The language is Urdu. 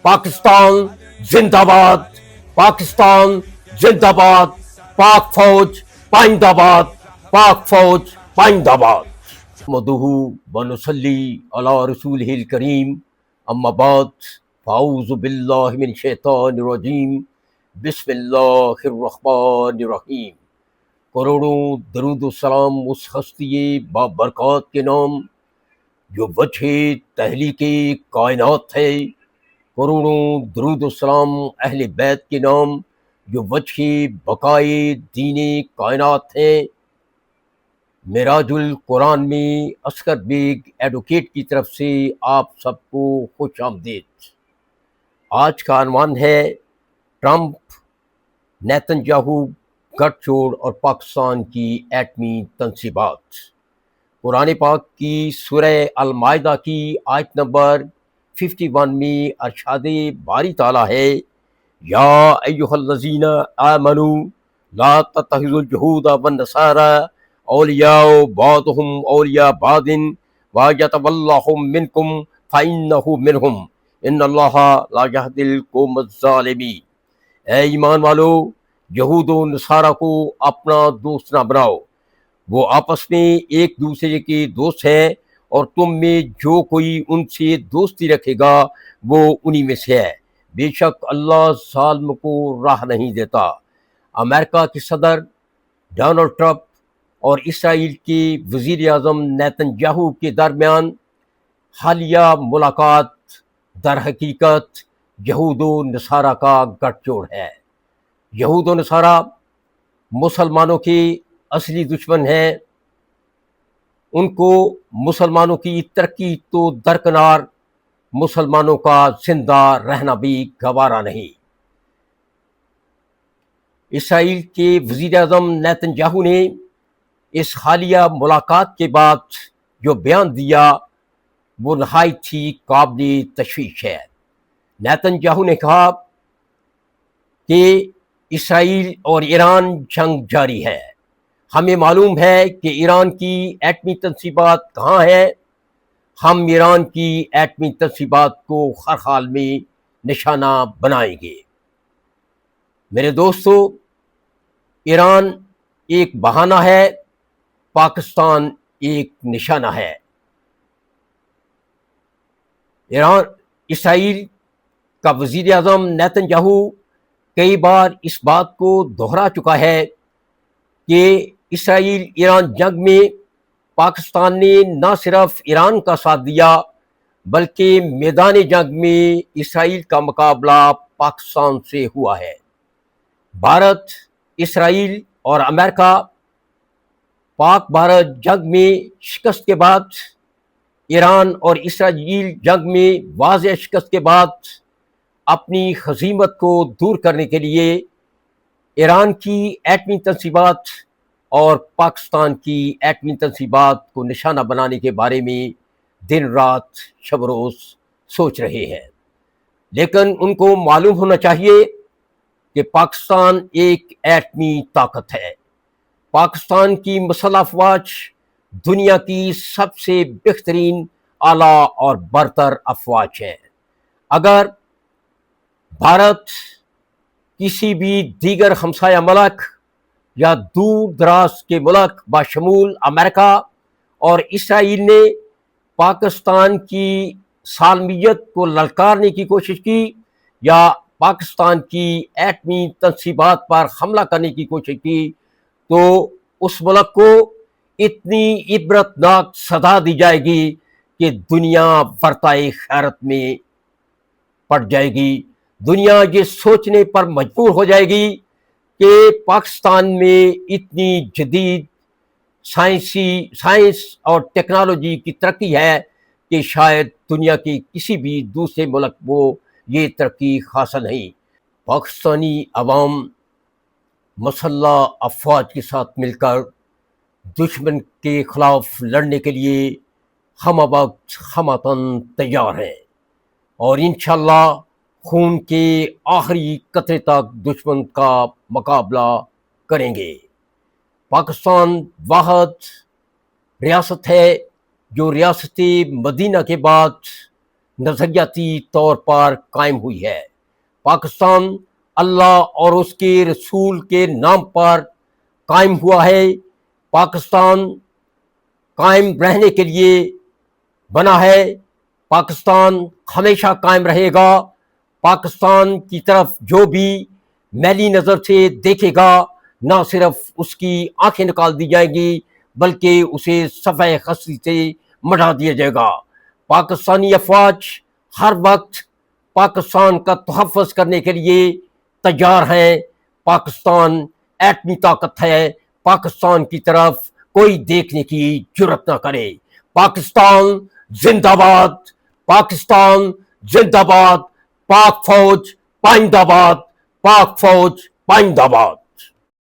پاکستان زندہ باد، پاکستان زندہ باد، پاک فوج پائندہ باد، پاک فوج پائندہ باد۔ نحمدہ ونصلی علی رسولہ الکریم، اما بعد فاعوذ باللہ من الشیطان الرجیم، بسم اللہ الرحمن الرحیم۔ کروڑوں درود و سلام اس ہستی بابرکات کے نام جو وجہ تحلیق کائنات ہے، کروڑوں درود و سلام اہل بیت کے نام جو وجہ بقائے دین کائنات ہیں۔ معراج القرآن میں اصغر بیگ ایڈوکیٹ کی طرف سے آپ سب کو خوش آمدید۔ آج کا عنوان ہے ٹرمپ، نیتن یاہو، گٹھ جوڑ اور پاکستان کی ایٹمی تنصیبات۔ قرآن پاک کی سورہ المائدہ کی آیت نمبر 51 میں ارشاد باری تعالیٰ ہے، یا ایھا الذین آمنوا لا تتخذوا اليہود والنصارى اولیاء بعضهم اولیاء بعض ویتولہم منکم فإنہ منہم ان اللہ لا یہدی القوم الظالمین۔ اے ایمان والو، یہود و نصارہ کو اپنا دوست نہ بناؤ، وہ آپس میں ایک دوسرے کے دوست ہیں، اور تم میں جو کوئی ان سے دوستی رکھے گا وہ انہی میں سے ہے، بے شک اللہ ظالم کو راہ نہیں دیتا۔ امریکہ کے صدر ڈونلڈ ٹرمپ اور اسرائیل کے وزیر اعظم نیتن یاہو کے درمیان حالیہ ملاقات در حقیقت یہود و نصارہ کا گٹھ جوڑ ہے۔ یہود و نصارہ مسلمانوں کے اصلی دشمن ہیں، ان کو مسلمانوں کی ترقی تو درکنار، مسلمانوں کا زندہ رہنا بھی گوارا نہیں۔ اسرائیل کے وزیر اعظم نیتن یاہو نے اس حالیہ ملاقات کے بعد جو بیان دیا وہ نہایت ہی قابل تشویش ہے۔ نیتن یاہو نے کہا کہ اسرائیل اور ایران جنگ جاری ہے، ہمیں معلوم ہے کہ ایران کی ایٹمی تنصیبات کہاں ہیں، ہم ایران کی ایٹمی تنصیبات کو ہر حال میں نشانہ بنائیں گے۔ میرے دوستو، ایران ایک بہانہ ہے، پاکستان ایک نشانہ ہے۔ اسرائیل کا وزیر اعظم نیتن یاہو کئی بار اس بات کو دہرا چکا ہے کہ اسرائیل ایران جنگ میں پاکستان نے نہ صرف ایران کا ساتھ دیا بلکہ میدان جنگ میں اسرائیل کا مقابلہ پاکستان سے ہوا ہے۔ بھارت، اسرائیل اور امریکہ پاک بھارت جنگ میں شکست کے بعد، ایران اور اسرائیل جنگ میں واضح شکست کے بعد، اپنی ہزیمت کو دور کرنے کے لیے ایران کی ایٹمی تنصیبات اور پاکستان کی ایٹمی تنصیبات کو نشانہ بنانے کے بارے میں دن رات شب روز سوچ رہے ہیں۔ لیکن ان کو معلوم ہونا چاہیے کہ پاکستان ایک ایٹمی طاقت ہے۔ پاکستان کی مسلح افواج دنیا کی سب سے بہترین، اعلیٰ اور برتر افواج ہیں۔ اگر بھارت کسی بھی دیگر ہمسایہ ملک یا دور دراز کے ملک بشمول امریکہ اور اسرائیل نے پاکستان کی سالمیت کو للکارنے کی کوشش کی یا پاکستان کی ایٹمی تنصیبات پر حملہ کرنے کی کوشش کی تو اس ملک کو اتنی عبرتناک سزا دی جائے گی کہ دنیا ورطۂ حیرت میں پڑ جائے گی۔ دنیا یہ سوچنے پر مجبور ہو جائے گی کہ پاکستان میں اتنی جدید سائنس اور ٹیکنالوجی کی ترقی ہے کہ شاید دنیا کے کسی بھی دوسرے ملک کو یہ ترقی حاصل نہیں۔ پاکستانی عوام مسلح افواج کے ساتھ مل کر دشمن کے خلاف لڑنے کے لیے ہم وقت ہمتاً تیار ہیں، اور انشاءاللہ خون کے آخری قطرے تک دشمن کا مقابلہ کریں گے۔ پاکستان واحد ریاست ہے جو ریاست مدینہ کے بعد نظریاتی طور پر قائم ہوئی ہے۔ پاکستان اللہ اور اس کے رسول کے نام پر قائم ہوا ہے۔ پاکستان قائم رہنے کے لیے بنا ہے۔ پاکستان ہمیشہ قائم رہے گا۔ پاکستان کی طرف جو بھی میلی نظر سے دیکھے گا، نہ صرف اس کی آنکھیں نکال دی جائیں گی بلکہ اسے صفحہ خستی سے مٹا دیا جائے گا۔ پاکستانی افواج ہر وقت پاکستان کا تحفظ کرنے کے لیے تیار ہیں۔ پاکستان ایٹمی طاقت ہے، پاکستان کی طرف کوئی دیکھنے کی جرت نہ کرے۔ پاکستان زندہ باد، پاکستان زندہ باد، پاک فوج پائندہ باد، پاک فوج پائندہ باد۔